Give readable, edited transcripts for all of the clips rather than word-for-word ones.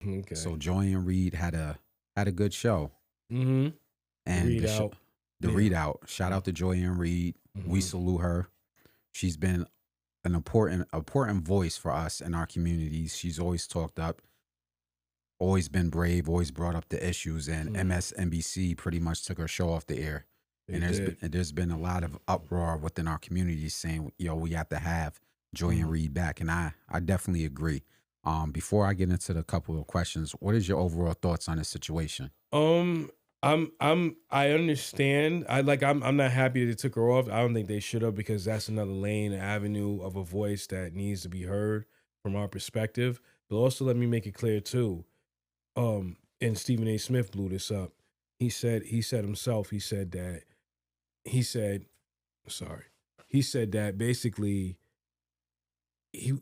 Okay. So Joy Ann Reid had a good show. Mm-hmm. And Read out. the Reid out. Shout out to Joy Ann Reid. We salute her. She's been an important voice for us in our communities. She's always talked up, always been brave, always brought up the issues, and MSNBC pretty much took her show off the air. And there's been a lot of uproar within our communities saying, yo, we have to have Joy Ann Reid back. And I definitely agree. Before I get into the couple of questions, what is your overall thoughts on this situation? I understand. I'm not happy that they took her off. I don't think they should have, because that's another lane, an avenue of a voice that needs to be heard from our perspective. But also, let me make it clear too. And Stephen A. Smith blew this up. He said that basically,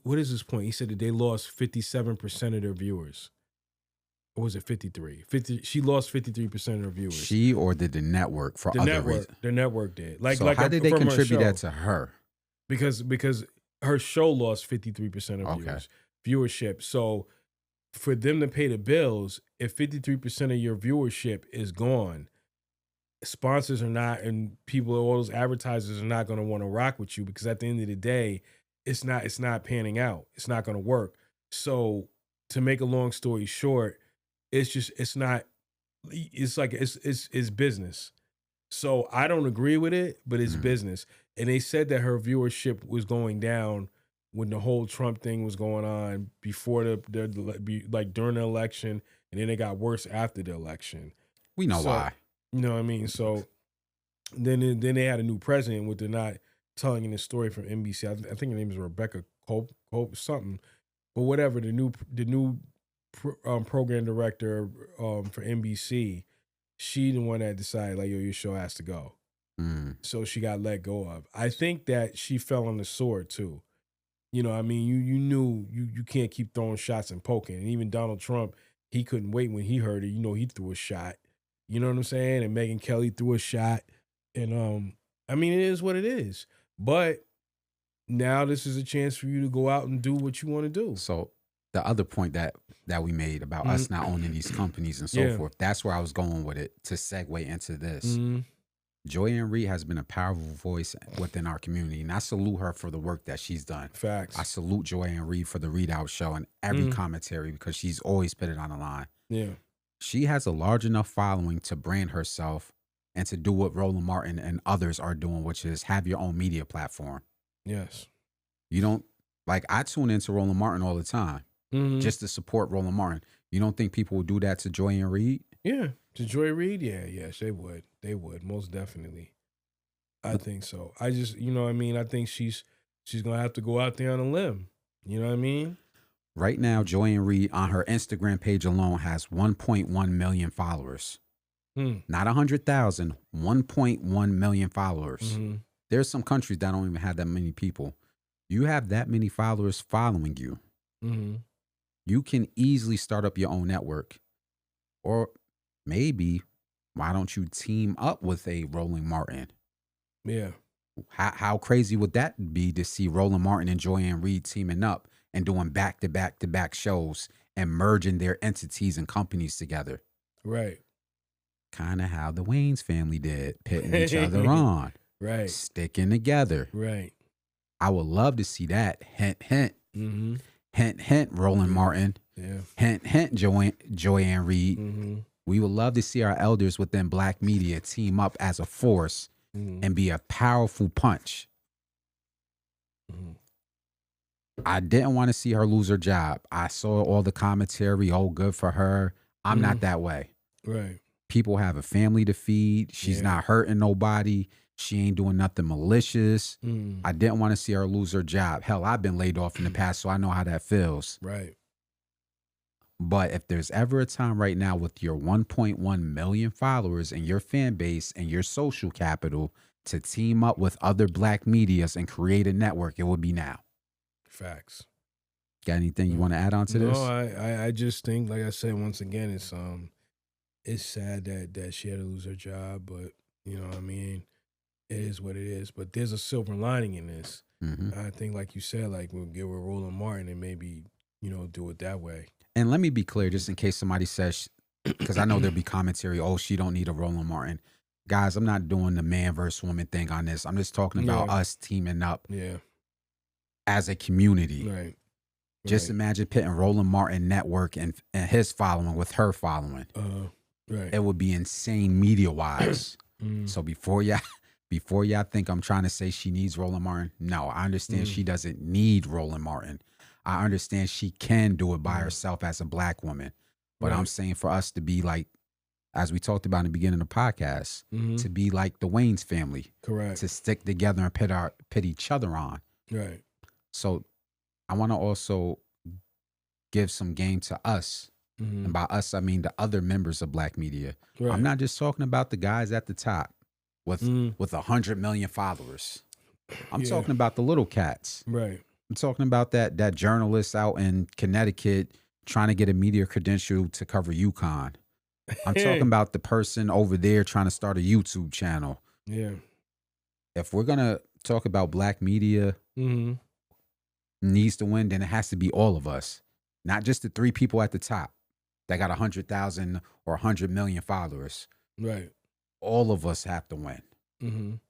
what is his point? He said that they lost 57% of their viewers. Or was it 53? She lost 53% of her viewers. She, or did the network for other reasons? The network did. How did they contribute that to her? Because her show lost 53% of viewership. So for them to pay the bills, if 53% of your viewership is gone, sponsors are not, and people, all those advertisers are not going to want to rock with you, because at the end of the day, it's not panning out. It's not going to work. So to make a long story short, it's business. So I don't agree with it, but it's business. And they said that her viewership was going down when the whole Trump thing was going on, before during the election, and then it got worse after the election. We know why. You know what I mean? So then they had a new president, what they're not telling in the story from NBC. I think her name is Rebecca Cope something, but whatever. The new program director for NBC, she the one that decided, like, yo, your show has to go. So she got let go of. I think that she fell on the sword too. You know, I mean, you knew you can't keep throwing shots and poking. And even Donald Trump, he couldn't wait when he heard it. You know, he threw a shot. You know what I'm saying? And Megyn Kelly threw a shot. And I mean, it is what it is. But now this is a chance for you to go out and do what you want to do. So the other point that we made about us not owning these companies and so forth, that's where I was going with it, to segue into this. Joy Ann Reid has been a powerful voice within our community, and I salute her for the work that she's done. Facts. I salute Joy Ann Reid for the Reid Out show and every commentary, because she's always put it on the line. Yeah. She has a large enough following to brand herself and to do what Roland Martin and others are doing, which is have your own media platform. Yes. You don't, like, I tune into Roland Martin all the time just to support Roland Martin. You don't think people would do that to Joy Ann Reid? Yeah. To Joy Reid? Yeah, yes, they would. They would, most definitely. I think so. I just, you know what I mean? I think she's going to have to go out there on a limb. You know what I mean? Right now, Joy Ann Reid on her Instagram page alone has 1.1 million followers. Not 100,000, 1.1 million followers. There's some countries that don't even have that many people. You have that many followers following you. You can easily start up your own network. Or maybe, why don't you team up with a Roland Martin? Yeah. How crazy would that be to see Roland Martin and Joy Ann Reid teaming up and doing back-to-back shows and merging their entities and companies together? Right. Kind of how the Wayans family did, pitting each other on. Right. Sticking together. Right. I would love to see that. Hint, hint. Hint, hint, Roland Martin. Yeah. Hint, hint, Joy Ann Reid. We would love to see our elders within Black media team up as a force and be a powerful punch. I didn't want to see her lose her job. I saw all the commentary, oh, good for her. I'm not that way. Right. People have a family to feed. She's not hurting nobody. She ain't doing nothing malicious. I didn't want to see her lose her job. Hell, I've been laid off in the past, so I know how that feels. Right. But if there's ever a time right now with your 1.1 million followers and your fan base and your social capital to team up with other Black medias and create a network, it would be now. Facts. Got anything you want to add on to this? No, I just think, like I said, once again, it's sad that she had to lose her job, but you know what I mean? It is what it is. But there's a silver lining in this. I think, like you said, like we'll get with Roland Martin and maybe, you know, do it that way. And let me be clear, just in case somebody says, because I know there'll be commentary, oh, she don't need a Roland Martin. Guys, I'm not doing the man versus woman thing on this. I'm just talking about us teaming up as a community. Right. Just imagine pitting Roland Martin network and his following with her following. Right. It would be insane media-wise. So before y'all think I'm trying to say she needs Roland Martin, no, I understand she doesn't need Roland Martin. I understand she can do it by herself as a black woman. But I'm saying for us to be like, as we talked about in the beginning of the podcast, to be like the Wayans family. Correct. To stick together and pit each other on. Right. So I want to also give some game to us. And by us, I mean the other members of Black media. Right. I'm not just talking about the guys at the top with 100 million followers. I'm talking about the little cats. Right. I'm talking about that journalist out in Connecticut trying to get a media credential to cover UConn. I'm talking about the person over there trying to start a YouTube channel. Yeah. If we're going to talk about Black media needs to win, then it has to be all of us. Not just the 3 people at the top that got 100,000 or 100 million followers. Right. All of us have to win.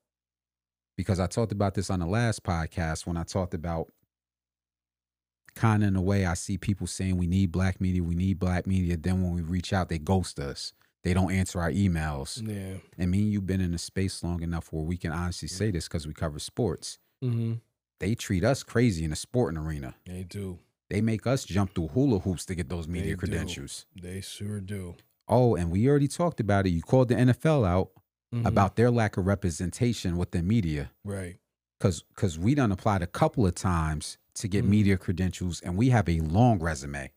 Because I talked about this on the last podcast when I talked about kind of in a way I see people saying we need Black media, we need Black media. Then when we reach out, they ghost us. They don't answer our emails. Yeah. And me and you've been in a space long enough where we can honestly say this because we cover sports. They treat us crazy in the sporting arena. They do. They make us jump through hula hoops to get those media credentials. They sure do. Oh, and we already talked about it. You called the NFL out about their lack of representation with the media. Right. Because we done applied a couple of times to get media credentials, and we have a long resume.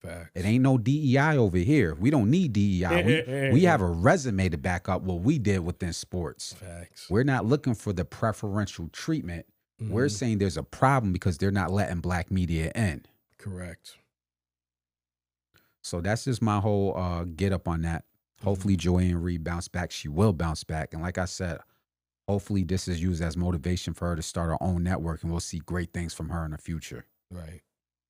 Facts. It ain't no DEI over here. We don't need DEI. We have a resume to back up what we did within sports. Facts. We're not looking for the preferential treatment. We're saying there's a problem because they're not letting Black media in. Correct. So that's just my whole get up on that. Hopefully Joy Ann Reid bounce back. She will bounce back. And like I said, hopefully this is used as motivation for her to start her own network, and we'll see great things from her in the future. Right.